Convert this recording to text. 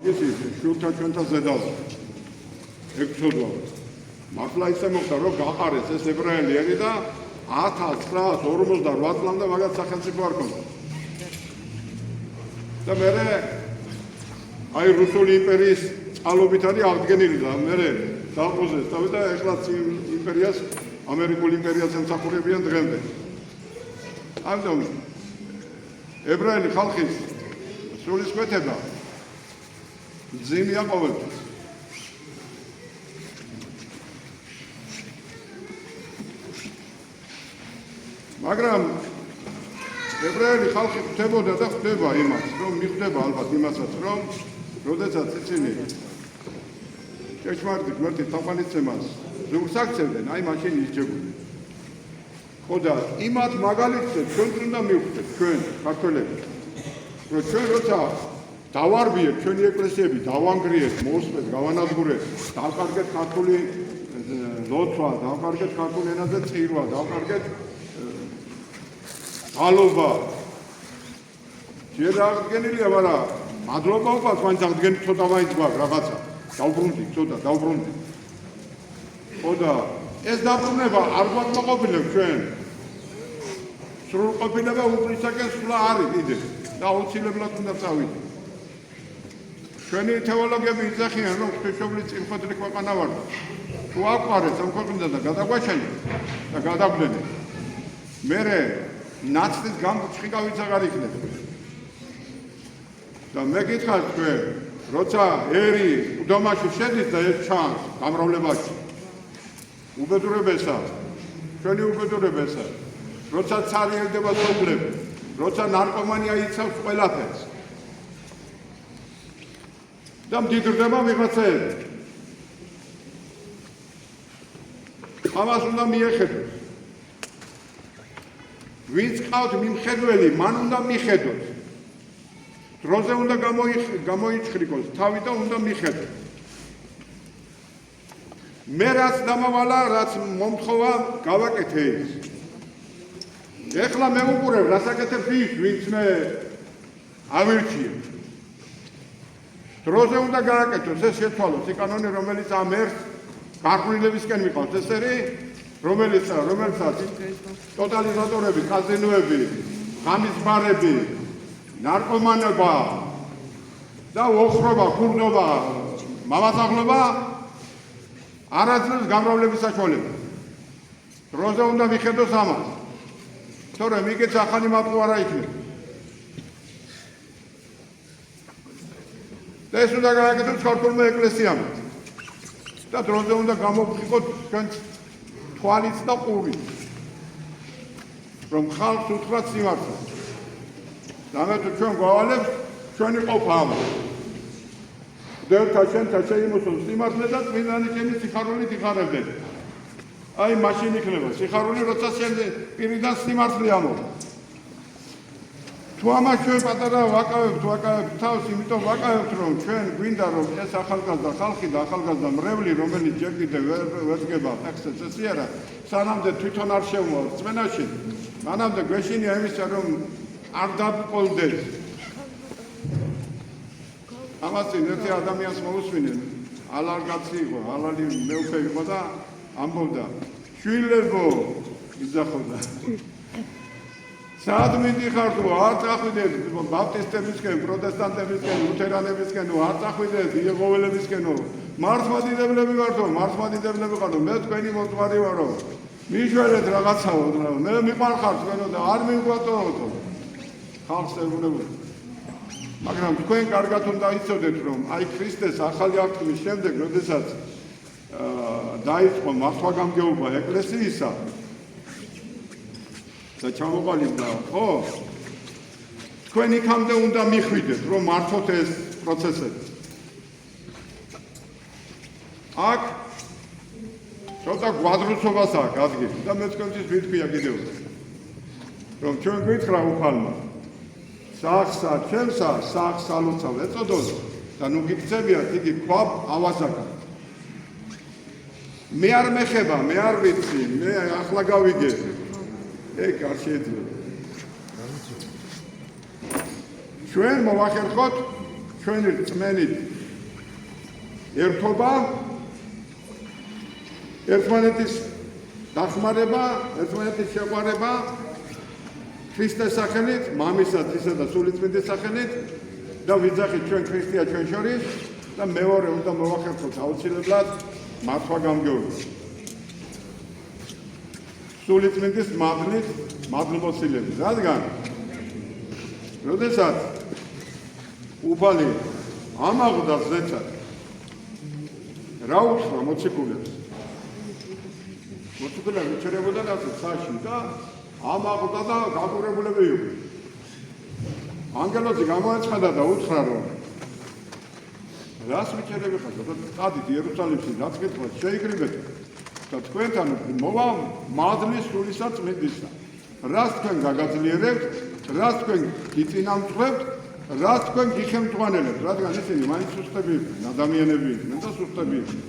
This შულთა ჩვენთან ზედალა. ექცოდვა. მართლა ისე მოხდა, რომ გაყარეს ეს ებრაელი და 1948 წლამდე მაგათ სახელმწიფო არ ქონდა. და მერე აი რუსული იმპერიის წყალობით არის აღდგენილი და მერე დაუყოზეს და ეხლაც იმპერიას ამერიკული იმპერიას ემსახურებიან დღემდე. ამიტომ ებრაელი ხალხის სულისკვეთება ძიმია ყოველთვის. მაგრამ ებრაელი ხალხი ხვდებოდა და ხვდება იმას, რომ მიხვდება ალბათ იმასაც, რომ როდესაც ისინი ჭეშმარიტ ღმერთის თაყვანისცემას ზურგს აქცევდნენ, აი მაშინ ისჯებოდნენ. ხო და იმათ მაგალითზე ჩვენ უნდა მივხვდეთ ჩვენ ქართველები, რომ ჩვენ როცა დავარბიეთ ჩვენი ეკლესიები, დავანგრიეთ, მოვსწრეთ, გავანადგურეთ, დავკარგეთ ქართული ლოცვა, დავკარგეთ ქართულ ენაზე წირვა, დავკარგეთ ალობა. ჯერ აღდგენილია, მაგრამ მადლობა უყავს, მაინც აღდგენი ცოტა მაინც გვაქვს რაღაცა. დავბრუნდი, ცოტა დავბრუნდი. ხო და ეს დაბრუნება არ გვაკმაყოფილებს ჩვენ. სრულყოფილება უფლისაკენ სვლა არის კიდე და აუცილებლად უნდა წავიდე. ჩვენი თეოლოგები იძახიან, რომ ღვთისმშობლის წინხვედრი ქვეყანა ვართ. თუ აყვარეთ ამ ქვეყნიდან და გადაგვაჩენთ და გადაგვდენთ. მერე ნაცდის გამჭყავიც აღარ იქნება. და მე გითხარით თქვენ, როცა ერი უდომაში შედის და ეს ჩანს გამრავლებაში. უბედურებესა, ჩვენი უბედურებესა, როცა ცარიელდება სოფლები, როცა ნარკომანია იცავს ყველაფერს. და მდიდრდება ვიღაცაები. ამას უნდა მიეხედოს. ვინც ყავთ მიმხედველი, მან უნდა მიხედოს. დროზე უნდა გამოიჩხრიკოს, თავი და უნდა მიხედოს. მე რაც დამავალა, რაც მომთხოვა, გავაკეთე ის. ეხლა მე უყურებ, რასაკეთებს ის, ვინც მე ავირჩიე. დროზე უნდა გააკეთოს, ეს შეცვალოს იკანონი, რომელიც ამ ერთ გარყვნილებისკენ მიყავს. ეს არის რომელსაც ტოტალიზატორები, კაზინოები, ღამის ბარები, ნარკომანობა და ოხრობა, ქურდობა, მამასახლობა არაძლევს გამრავლების საშუალებას. დროზე უნდა მიხედოს ამას. თორემ იქაც ახალი მაპყო არა იქნება. და ეს უნდა გააკეთოს ქართულმა ეკლესიამაც. და დროზე უნდა გამოვხიყოთ ჩვენ თვალიც და ყურით. რომ ხალხს უთხრათ სიმართლე. და თუ ჩვენ გვავალებს, ჩვენი ყოფა ამას. დევთა შენთა შეიმოსულ სიმართლე და წმინდანი შენი სიხარულით იხარებდნენ. აი მაშინ იქნება სიხარული, როცა შენ პირიდან სიმართლე ამოვა. თუ ამას ჩვენ პატარა ვაკავებთ თავს, იმიტომ ვაკავებთ, რომ ჩვენ გვინდა, რომ ეს ახალგაზრდა ხალხი და ახალგაზრდა მრევლი, რომელიც ჯერ კიდევ ვერ დგება ტექსტზე წესიარა, სანამდე თვითონ არ შემოვა რწმენაში, მანამდე გვეშინია იმისა, რომ არ დაბყოლდეს. ამას წინ ერთი ადამიანს მოусმინე, ალარგაცი იყო, ალალი მეუფე იყო და ამბობდა, შვილებო, იძახოდა. სად მიდიხართ, არ წახვიდეთ ბაპტისტებისკენ, პროტესტანტებისკენ, ლუთერანებისკენ, არ წახვიდეთ იეჰოველებისკენ. მართლმადიდებლები ვართო, მართლმადიდებლები ვართ, მე თქვენი მოწვარი ვარო. მიშვერეთ რაღაცაო, მე მიყვარხარ თქვენო და არ მიგვატოოთ. ხალხს ეუბნებოდი. მაგრამ თქვენ კარგად უნდა იცოდეთ, რომ აი ქრისტეს ახალი აღთქმის შემდეგ, როდესაც დაიწყო მართვა-გამგეობა ეკლესიისა და ჩამოყალიბდა, ხო? თქვენ იქამდე უნდა მიხვიდეთ, რომ მართოთ ეს პროცესები. აქ ცოტა გვადროცობას აქვს ადგილი და მე თქვენთვის ვიტყვია კიდევ, რომ ჩვენ გვითხრა უფალმა, სახსა ჩემსა, სახს ალოცავ ეწოდოს და ნუ გიქცებიათ, იგი ქვაბ ავაზაკა. მე არ მეხება, მე არ ვიცი, მე ახლა გავიგე. ეგ არ შეიძლება. ჩვენ მოვახერხოთ ჩვენი რწმენით ერთობა, ერთმანეთის დახმარება, ერთმანეთის შეყვარება ქრისტეს სახელით, მამისა, ძისა და სულიწმინდის სახელით და ვიძახით ჩვენ ქრისტეა ჩვენ შორის და მეორე უნდა მოვახერხოთ აუცილებლად მართვა გამგეობა. სულიწმინდის მადლით მადლმოსილებით, რადგან როდესაც უფალი ამაღლდა ზეცად რა უთხრა მოციქულებს? მოციქულები ჩერებოდნენ ასე ცაში და ამაღლდა და გაგურებულები იყვნენ. ანგელოზი გამოეცხადა და უთხრა რომ რას მიჩერები ხართ? წადით იერუსალიმში რაც გითხრათ შეიკრიბეთ და თქვენთან მოვა მადლის სულისა წმინდისა. რას თქვენ გაგაძლიერებთ, რას თქვენ გიწინამძღვევთ, რას თქვენ გიხემთვანელებთ, რადგან ისინი მაინც სუსტები იყვნენ, ადამიანები იყვნენ და სუსტები იყვნენ.